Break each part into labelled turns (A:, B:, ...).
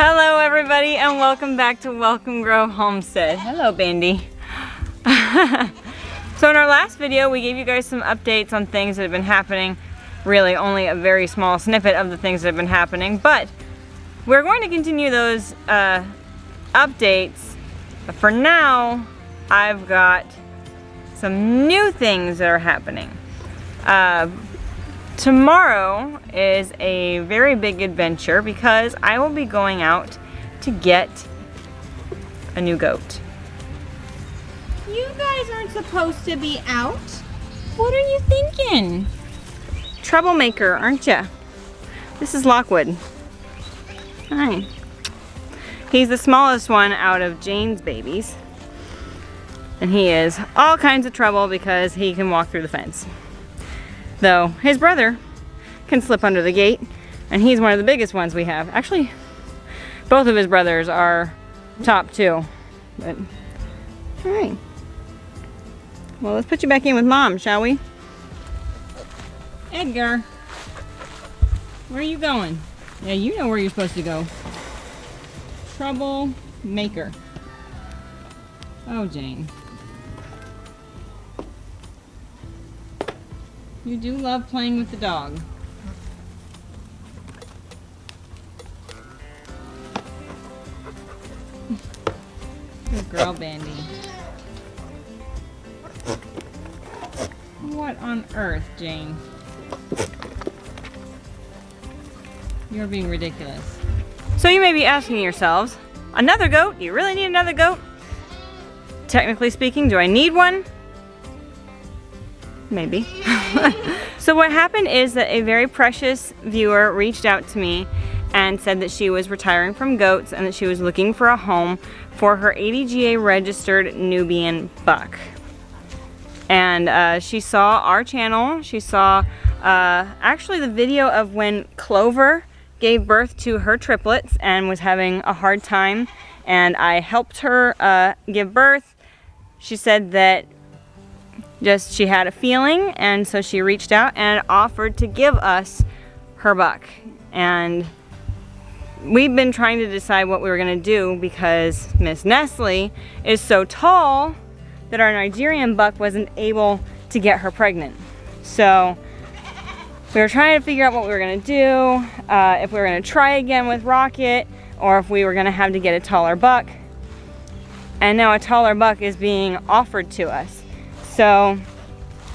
A: Hello everybody and welcome back to Welcome Grove Homestead. Hello Bandy. So in our last video we gave you guys some updates on things that have been happening. Really only a very small snippet of the things that have been happening, but we're going to continue those updates. But for now I've got some new things that are happening. Tomorrow is a very big adventure because I will be going out to get a new goat. You guys aren't supposed to be out. What are you thinking? Troublemaker, aren't ya? This is Lockwood. Hi. He's the smallest one out of Jane's babies. And he is all kinds of trouble because he can walk through the fence. Though his brother can slip under the gate, and he's one of the biggest ones we have. Actually, both of his brothers are top two. But all right. Well, let's put you back in with Mom, shall we? Edgar, where are you going? Yeah, you know where you're supposed to go. Troublemaker. Oh, Jane. You do love playing with the dog. Good girl, Bandy. What on earth, Jane? You're being ridiculous. So you may be asking yourselves, another goat? You really need another goat? Technically speaking, do I need one? Maybe. So what happened is that a very precious viewer reached out to me and said that she was retiring from goats and that she was looking for a home for her ADGA registered Nubian buck. And she saw our channel. She saw actually the video of when Clover gave birth to her triplets and was having a hard time, and I helped her give birth. She said that she had a feeling, and so she reached out and offered to give us her buck. And we've been trying to decide what we were going to do because Miss Nestle is so tall that our Nigerian buck wasn't able to get her pregnant. So we were trying to figure out what we were going to do, if we were going to try again with Rocket, or if we were going to have to get a taller buck. And now a taller buck is being offered to us. So,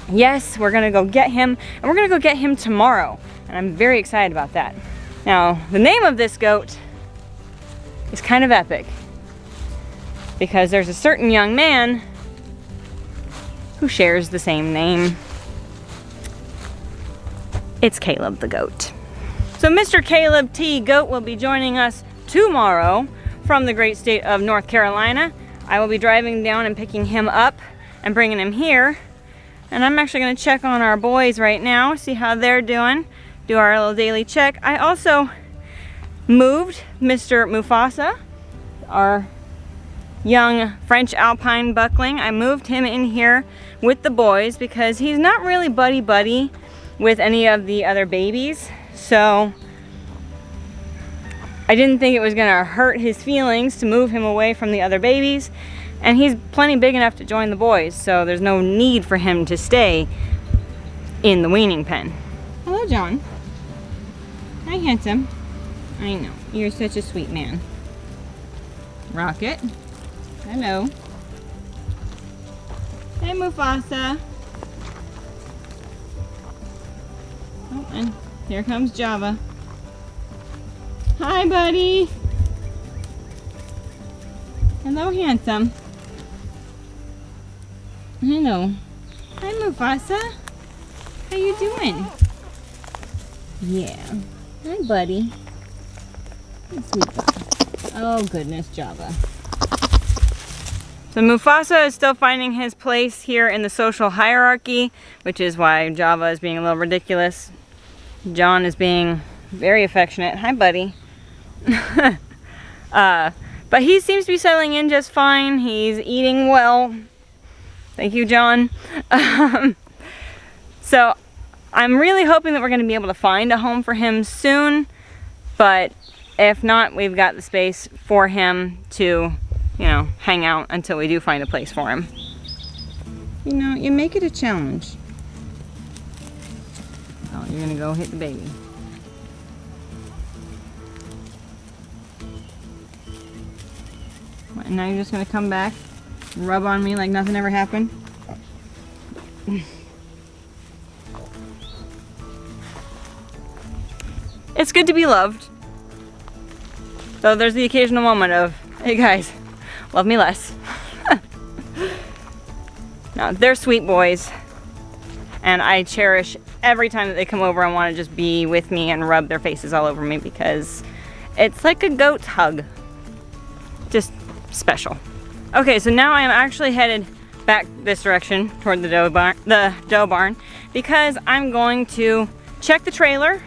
A: yes, we're gonna go get him, and we're gonna go get him tomorrow, and I'm very excited about that. Now, the name of this goat is kind of epic, because there's a certain young man who shares the same name. It's Caleb the goat. So Mr. Caleb T. Goat will be joining us tomorrow from the great state of North Carolina. I will be driving down and picking him up and bringing him here, and I'm actually going to check on our boys right now, see how they're doing, do our little daily check. I also moved Mr. Mufasa, our young French Alpine buckling. I moved him in here with the boys because he's not really buddy-buddy with any of the other babies, so I didn't think it was going to hurt his feelings to move him away from the other babies. And he's plenty big enough to join the boys, so there's no need for him to stay in the weaning pen. Hello, John. Hi, handsome. I know, you're such a sweet man. Rocket. Hello. Hey, Mufasa. Oh, and here comes Java. Hi, buddy. Hello, handsome. Hello. Hi, Mufasa. How you doing? Yeah. Hi, buddy. Sweet guy. Oh, goodness, Java. So Mufasa is still finding his place here in the social hierarchy, which is why Java is being a little ridiculous. John is being very affectionate. Hi, buddy. But he seems to be settling in just fine. He's eating well. Thank you, John. So I'm really hoping that we're going to be able to find a home for him soon, but if not, we've got the space for him to, you know, hang out until we do find a place for him. You know, you make it a challenge. Oh, you're gonna go hit the baby. And now you're just gonna come back, rub on me like nothing ever happened? It's good to be loved. Though there's the occasional moment of, hey guys, love me less. No, they're sweet boys. And I cherish every time that they come over and want to just be with me and rub their faces all over me because it's like a goat's hug. Just special. Okay, so now I am actually headed back this direction toward the doe barn because I'm going to check the trailer,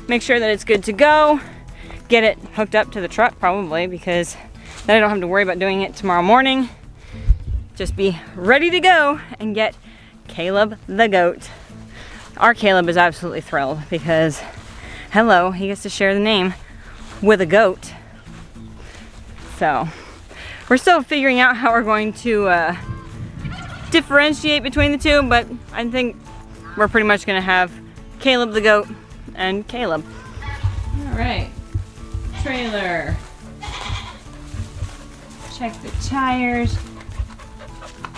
A: make sure that it's good to go, get it hooked up to the truck probably because then I don't have to worry about doing it tomorrow morning. Just be ready to go and get Caleb the goat. Our Caleb is absolutely thrilled because, hello, he gets to share the name with a goat. So, we're still figuring out how we're going to differentiate between the two, but I think we're pretty much going to have Caleb the goat and Caleb. All right, trailer. Check the tires.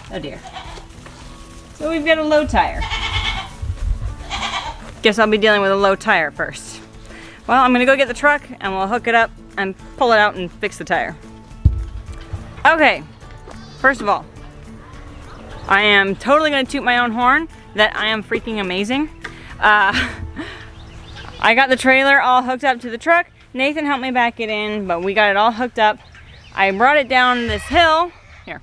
A: Oh dear. So we've got a low tire. Guess I'll be dealing with a low tire first. Well, I'm gonna go get the truck and we'll hook it up and pull it out and fix the tire. Okay, first of all, I am totally gonna toot my own horn that I am freaking amazing. I got the trailer all hooked up to the truck. Nathan helped me back it in, but we got it all hooked up. I brought it down this hill. Here.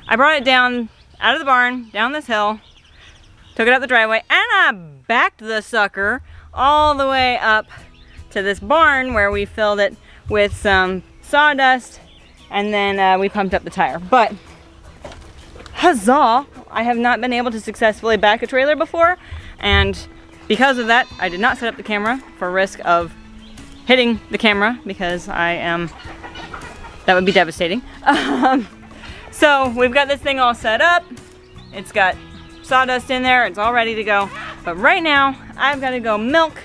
A: I brought it down out of the barn, down this hill, took it up the driveway, and I backed the sucker all the way up to this barn where we filled it with some sawdust, and then we pumped up the tire. But, huzzah, I have not been able to successfully back a trailer before, and because of that, I did not set up the camera for risk of hitting the camera because that would be devastating. So we've got this thing all set up. It's got sawdust in there. It's all ready to go. But right now, I've got to go milk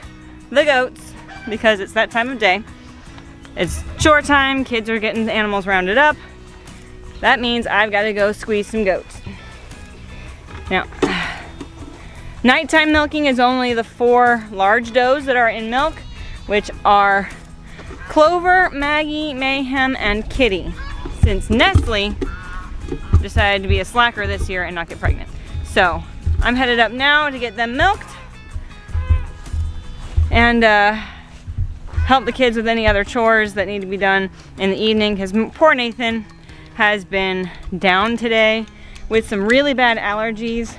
A: the goats because it's that time of day. It's chore time. Kids are getting the animals rounded up. That means I've got to go squeeze some goats. Now, nighttime milking is only the 4 large does that are in milk, which are Clover, Maggie, Mayhem, and Kitty. Since Nestle decided to be a slacker this year and not get pregnant. So I'm headed up now to get them milked and help the kids with any other chores that need to be done in the evening because poor Nathan has been down today with some really bad allergies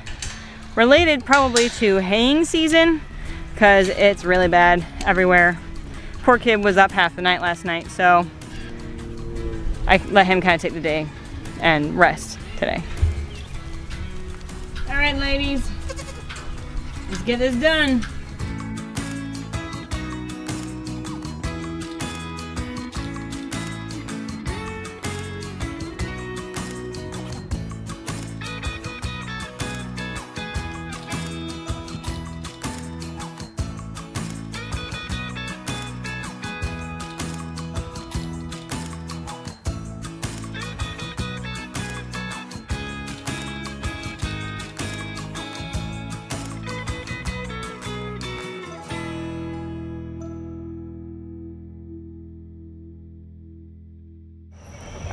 A: related probably to haying season because it's really bad everywhere. Poor kid was up half the night last night, so I let him kind of take the day and rest today. All right, ladies, let's get this done.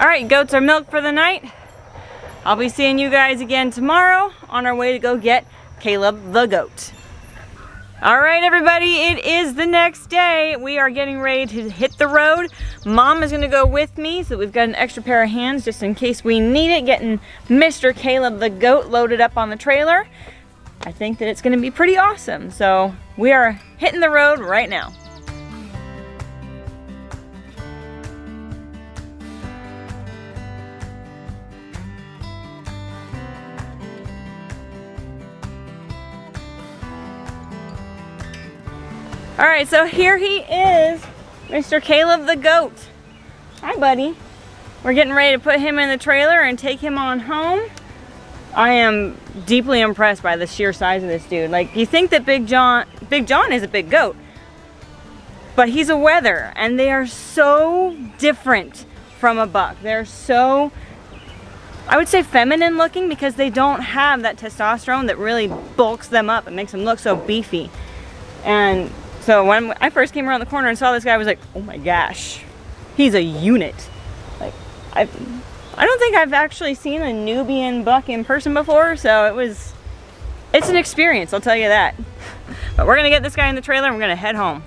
A: All right, goats are milked for the night. I'll be seeing you guys again tomorrow on our way to go get Caleb the goat. All right, everybody, it is the next day. We are getting ready to hit the road. Mom is gonna go with me, so we've got an extra pair of hands just in case we need it, getting Mr. Caleb the goat loaded up on the trailer. I think that it's gonna be pretty awesome. So we are hitting the road right now. All right, so here he is Mr. Caleb the goat. Hi, buddy. We're getting ready to put him in the trailer and take him on home. I am deeply impressed by the sheer size of this dude. Like, you think that Big John is a big goat, but he's a wether, and they are so different from a buck. They're so, I would say, feminine looking because they don't have that testosterone that really bulks them up and makes them look so beefy. And so when I first came around the corner and saw this guy, I was like, oh my gosh, he's a unit. Like, I don't think I've actually seen a Nubian buck in person before, so it's an experience, I'll tell you that. But we're gonna get this guy in the trailer and we're gonna head home.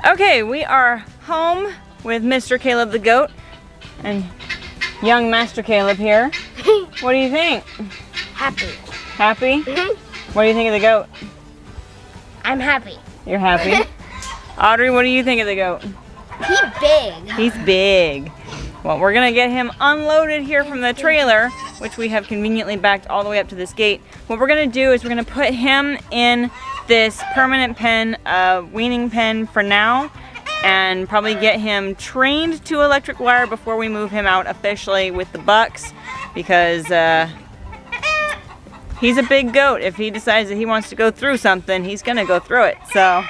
A: Okay, we are home with Mr. Caleb the goat and young Master Caleb here. What do you think?
B: Happy.
A: Happy?
B: Mm-hmm.
A: What do you think of the goat?
B: I'm happy.
A: You're happy? Audrey, what do you think of the goat?
B: He's big.
A: He's big. Well, we're gonna get him unloaded here from the trailer, which we have conveniently backed all the way up to this gate. What we're gonna do is we're gonna put him in this permanent pen, weaning pen for now, and probably get him trained to electric wire before we move him out officially with the bucks, because he's a big goat. If he decides that he wants to go through something, he's gonna go through it. So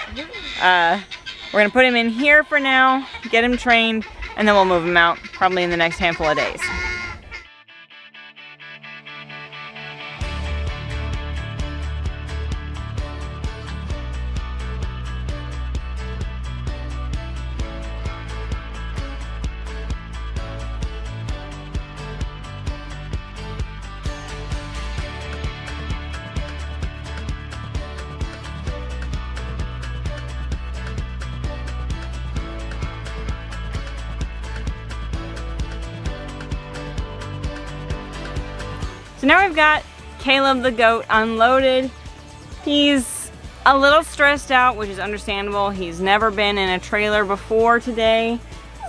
A: we're gonna put him in here for now, get him trained, and then we'll move him out probably in the next handful of days. So now we've got Caleb the goat unloaded. He's a little stressed out, which is understandable. He's never been in a trailer before today,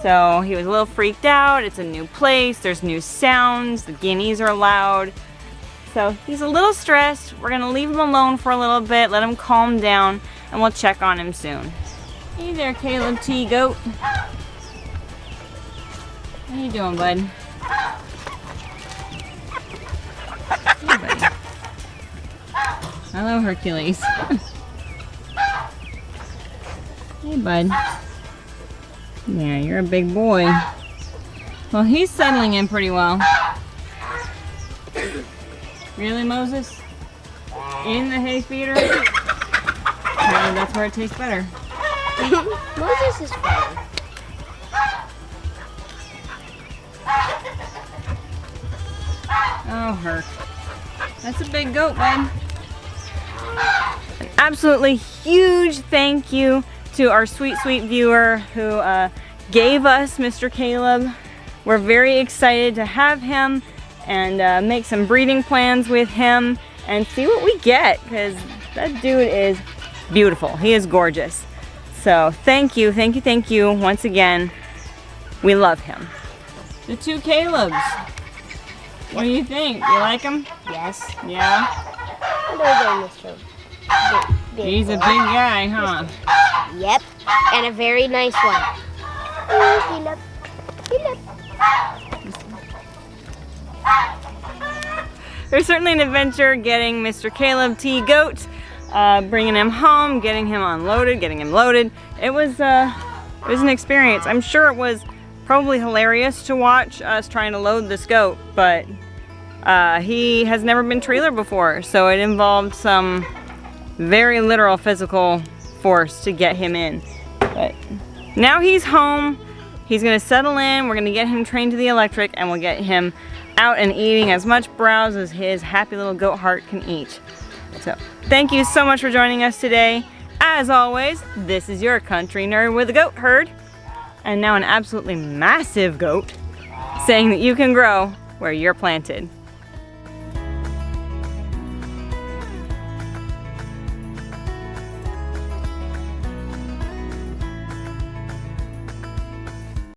A: so he was a little freaked out. It's a new place, there's new sounds, the guineas are loud. So he's a little stressed. We're gonna leave him alone for a little bit, let him calm down, and we'll check on him soon. Hey there, Caleb T. Goat. How you doing, bud? Hello, Hercules. Hey, bud. Yeah, you're a big boy. Well, he's settling in pretty well. Really, Moses? In the hay feeder? Apparently that's where it tastes better.
B: Moses is fine.
A: Oh, Herc. That's a big goat, bud. An absolutely huge thank you to our sweet, sweet viewer who gave us Mr. Caleb. We're very excited to have him and make some breeding plans with him and see what we get, because that dude is beautiful. He is gorgeous. So thank you, thank you, thank you once again. We love him. The two Calebs. What do you think? You like him?
B: Yes.
A: Yeah?
B: Mr. Big
A: He's a big guy, huh?
B: Yep. And a very nice one. Oh, Caleb.
A: There's certainly an adventure getting Mr. Caleb T. Goat, bringing him home, getting him unloaded, getting him loaded. It was an experience. I'm sure it was probably hilarious to watch us trying to load this goat, but he has never been trailered before, so it involved some very literal physical force to get him in. But now he's home, he's gonna settle in, we're gonna get him trained to the electric, and we'll get him out and eating as much browse as his happy little goat heart can eat. So thank you so much for joining us today. As always, this is your country nerd with a goat herd, and now an absolutely massive goat, saying that you can grow where you're planted.